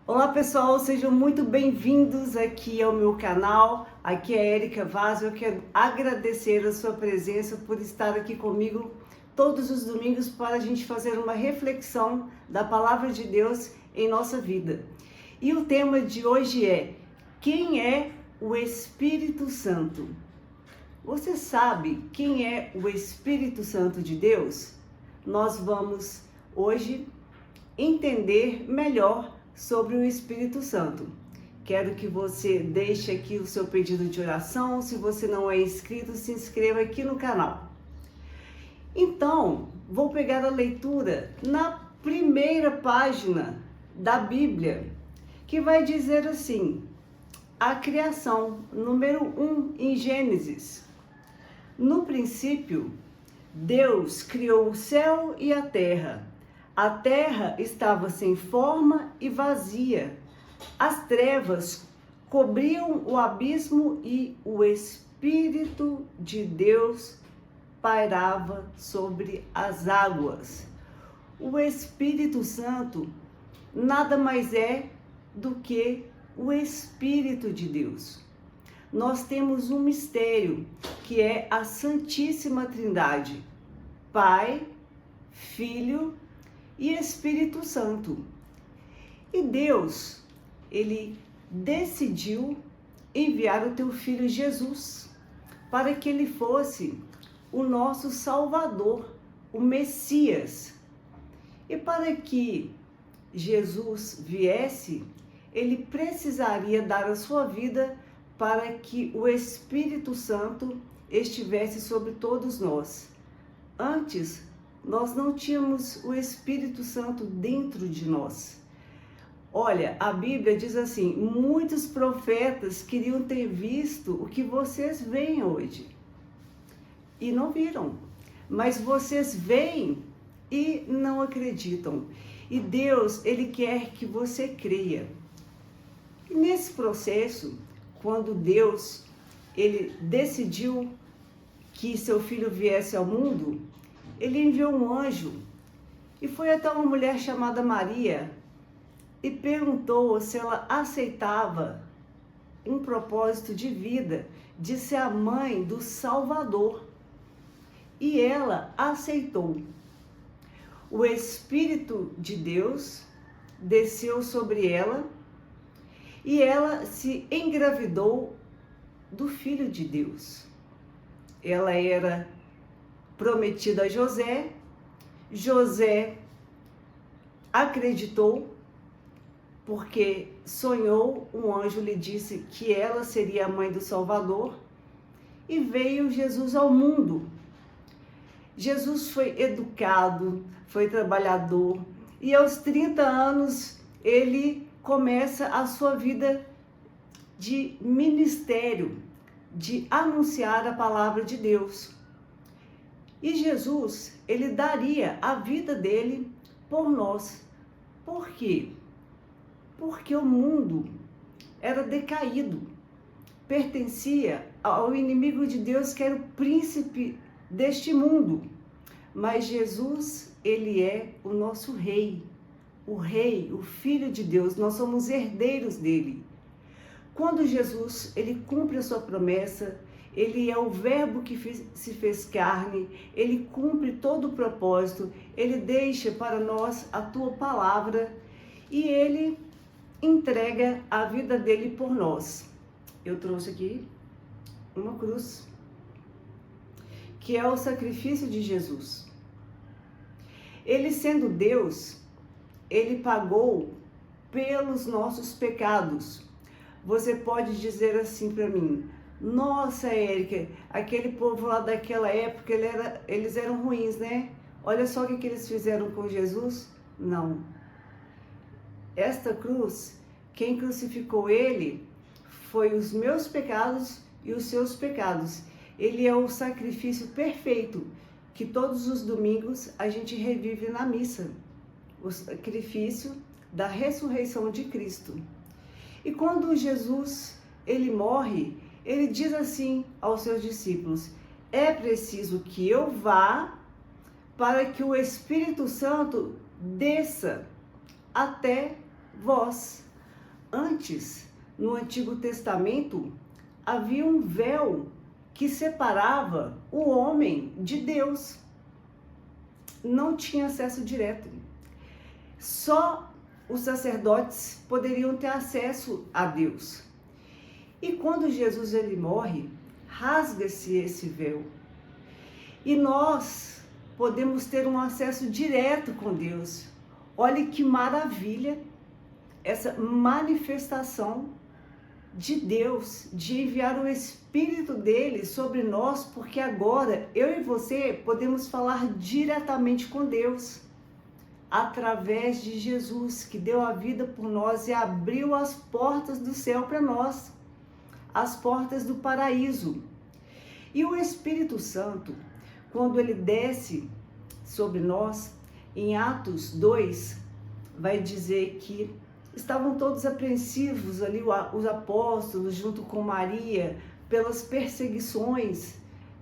Olá pessoal, sejam muito bem-vindos aqui ao meu canal. Aqui é a Érica Vaz. Eu quero agradecer a sua presença por estar aqui comigo todos os domingos para a gente fazer uma reflexão da Palavra de Deus em nossa vida. E o tema de hoje é: quem é o Espírito Santo? Você sabe quem é o Espírito Santo de Deus? Nós vamos hoje entender melhor sobre o Espírito Santo. Quero que você deixe aqui o seu pedido de oração. Se você não é inscrito, se inscreva aqui no canal. Então, vou pegar a leitura na primeira página da Bíblia, que vai dizer assim: a criação, número 1 em Gênesis. No princípio, Deus criou o céu e a terra. A terra estava sem forma e vazia. As trevas cobriam o abismo e o Espírito de Deus pairava sobre as águas. O Espírito Santo nada mais é do que o Espírito de Deus. Nós temos um mistério que é a Santíssima Trindade: Pai, Filho e Espírito Santo. E Deus, Ele decidiu enviar o teu Filho Jesus para que Ele fosse o nosso Salvador, o Messias. E para que Jesus viesse, Ele precisaria dar a sua vida para que o Espírito Santo estivesse sobre todos nós. Antes, nós não tínhamos o Espírito Santo dentro de nós. Olha, a Bíblia diz assim: muitos profetas queriam ter visto o que vocês veem hoje e não viram, mas vocês veem e não acreditam. E Deus, Ele quer que você creia. E nesse processo, quando Deus, Ele decidiu que seu Filho viesse ao mundo, Ele enviou um anjo e foi até uma mulher chamada Maria e perguntou se ela aceitava um propósito de vida de ser a mãe do Salvador. E ela aceitou. O Espírito de Deus desceu sobre ela e ela se engravidou do Filho de Deus. Ela era prometida a José. José acreditou porque sonhou, um anjo lhe disse que ela seria a mãe do Salvador, e veio Jesus ao mundo. Jesus foi educado, foi trabalhador, e aos 30 anos ele começa a sua vida de ministério, de anunciar a palavra de Deus. E Jesus, ele daria a vida dele por nós. Por quê? Porque o mundo era decaído, pertencia ao inimigo de Deus, que era o príncipe deste mundo. Mas Jesus, ele é o nosso rei, o Filho de Deus. Nós somos herdeiros dele. Quando Jesus, ele cumpre a sua promessa, ele é o verbo que se fez carne, ele cumpre todo o propósito, ele deixa para nós a tua palavra e ele entrega a vida dele por nós. Eu trouxe aqui uma cruz, que é o sacrifício de Jesus. Ele, sendo Deus, ele pagou pelos nossos pecados. Você pode dizer assim para mim: nossa, Érica, aquele povo lá daquela época, eles eram ruins, né? Olha só o que eles fizeram com Jesus. Não. Esta cruz, quem crucificou ele foi os meus pecados e os seus pecados. Ele é o sacrifício perfeito que todos os domingos a gente revive na missa. O sacrifício da ressurreição de Cristo. E quando Jesus, ele morre, ele diz assim aos seus discípulos: é preciso que eu vá para que o Espírito Santo desça até vós. Antes, no Antigo Testamento, havia um véu que separava o homem de Deus. Não tinha acesso direto. Só os sacerdotes poderiam ter acesso a Deus. E quando Jesus ele morre, rasga-se esse véu. E nós podemos ter um acesso direto com Deus. Olha que maravilha essa manifestação de Deus, de enviar o Espírito dele sobre nós, porque agora eu e você podemos falar diretamente com Deus, através de Jesus, que deu a vida por nós e abriu as portas do céu para nós, as portas do paraíso. E o Espírito Santo, quando ele desce sobre nós, em Atos 2, vai dizer que estavam todos apreensivos ali, os apóstolos, junto com Maria, pelas perseguições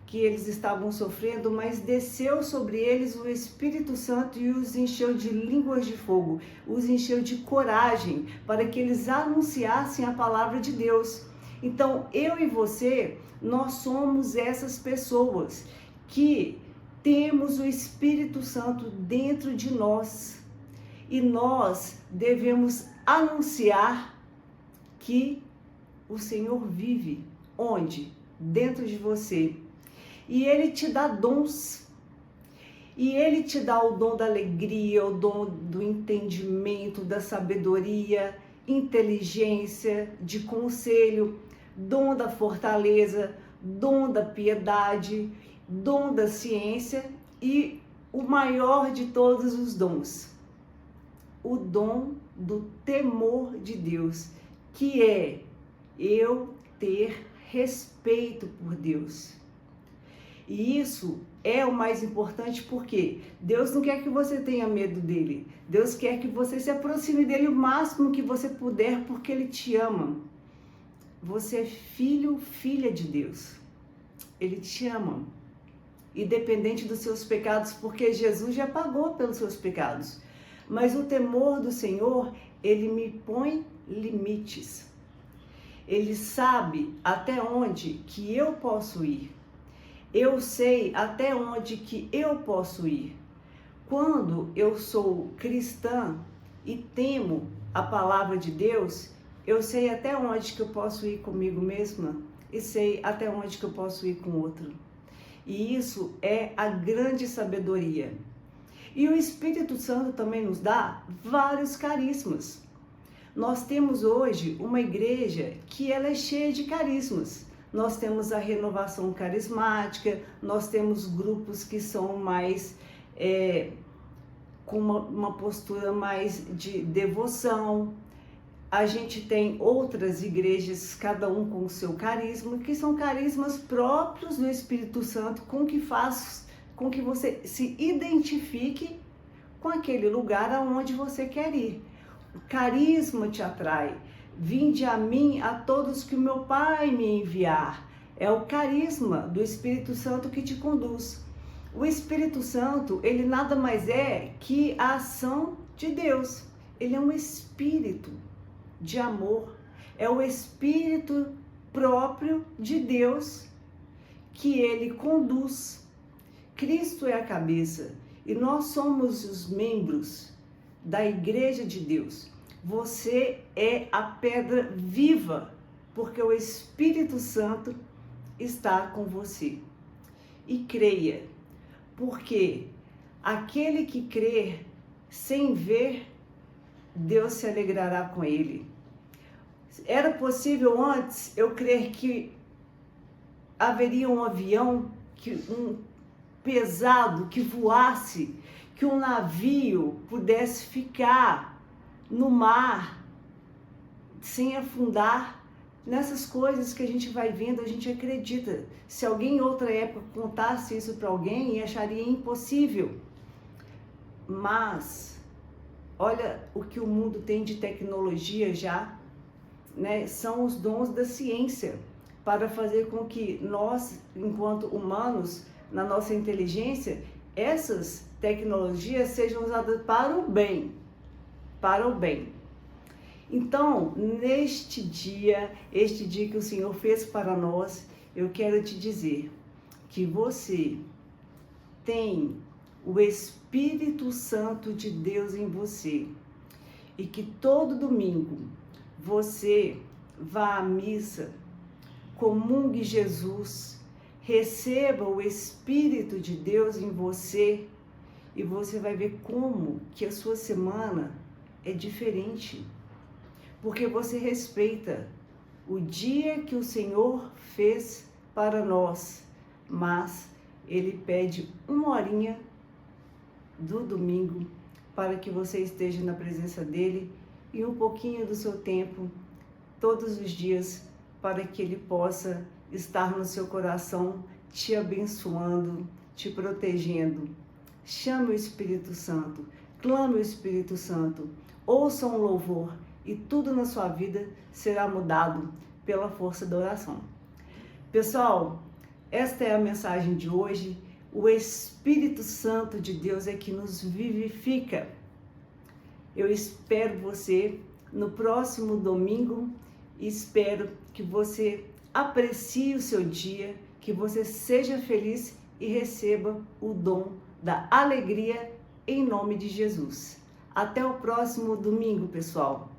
que eles estavam sofrendo, mas desceu sobre eles o Espírito Santo e os encheu de línguas de fogo, os encheu de coragem para que eles anunciassem a palavra de Deus. Então, eu e você, nós somos essas pessoas que temos o Espírito Santo dentro de nós e nós devemos anunciar que o Senhor vive. Onde? Dentro de você. E Ele te dá dons. E Ele te dá o dom da alegria, o dom do entendimento, da sabedoria, inteligência, de conselho, dom da fortaleza, dom da piedade, dom da ciência e o maior de todos os dons, o dom do temor de Deus, que é eu ter respeito por Deus. E isso é o mais importante, porque Deus não quer que você tenha medo dele. Deus quer que você se aproxime dele o máximo que você puder, porque ele te ama. Você é filho, filha de Deus. Ele te ama. Independente dos seus pecados, porque Jesus já pagou pelos seus pecados. Mas o temor do Senhor, ele me põe limites. Ele sabe até onde que eu posso ir. Eu sei até onde que eu posso ir. Quando eu sou cristã e temo a palavra de Deus, eu sei até onde que eu posso ir comigo mesma e sei até onde que eu posso ir com outro. E isso é a grande sabedoria. E o Espírito Santo também nos dá vários carismas. Nós temos hoje uma igreja que ela é cheia de carismas. Nós temos a renovação carismática, nós temos grupos que são mais, com uma postura mais de devoção. A gente tem outras igrejas, cada um com o seu carisma, que são carismas próprios do Espírito Santo, com que faz com que você se identifique com aquele lugar aonde você quer ir. O carisma te atrai. Vinde a mim, a todos que o meu Pai me enviar. É o carisma do Espírito Santo que te conduz. O Espírito Santo, ele nada mais é que a ação de Deus. Ele é um espírito de amor. É o Espírito próprio de Deus que ele conduz. Cristo é a cabeça e nós somos os membros da Igreja de Deus. Você é a pedra viva, porque o Espírito Santo está com você. E creia, porque aquele que crer sem ver, Deus se alegrará com ele. Era possível antes eu crer que haveria um avião, pesado, que voasse, que um navio pudesse ficar no mar sem afundar. Nessas coisas que a gente vai vendo, a gente acredita. Se alguém em outra época contasse isso para alguém, acharia impossível. Mas olha o que o mundo tem de tecnologia já, né? São os dons da ciência para fazer com que nós, enquanto humanos, na nossa inteligência, essas tecnologias sejam usadas para o bem, para o bem. Então, neste dia, este dia que o Senhor fez para nós, eu quero te dizer que você tem o Espírito Santo de Deus em você e que todo domingo você vá à missa, comungue Jesus, receba o Espírito de Deus em você e você vai ver como que a sua semana é diferente, porque você respeita o dia que o Senhor fez para nós, mas Ele pede uma horinha do domingo para que você esteja na presença dEle e um pouquinho do seu tempo todos os dias para que Ele possa estar no seu coração te abençoando, te protegendo. Chame o Espírito Santo, clame o Espírito Santo, ouça um louvor e tudo na sua vida será mudado pela força da oração. Pessoal, esta é a mensagem de hoje. O Espírito Santo de Deus é que nos vivifica. Eu espero você no próximo domingo e espero que você aprecie o seu dia, que você seja feliz e receba o dom da alegria em nome de Jesus. Até o próximo domingo, pessoal.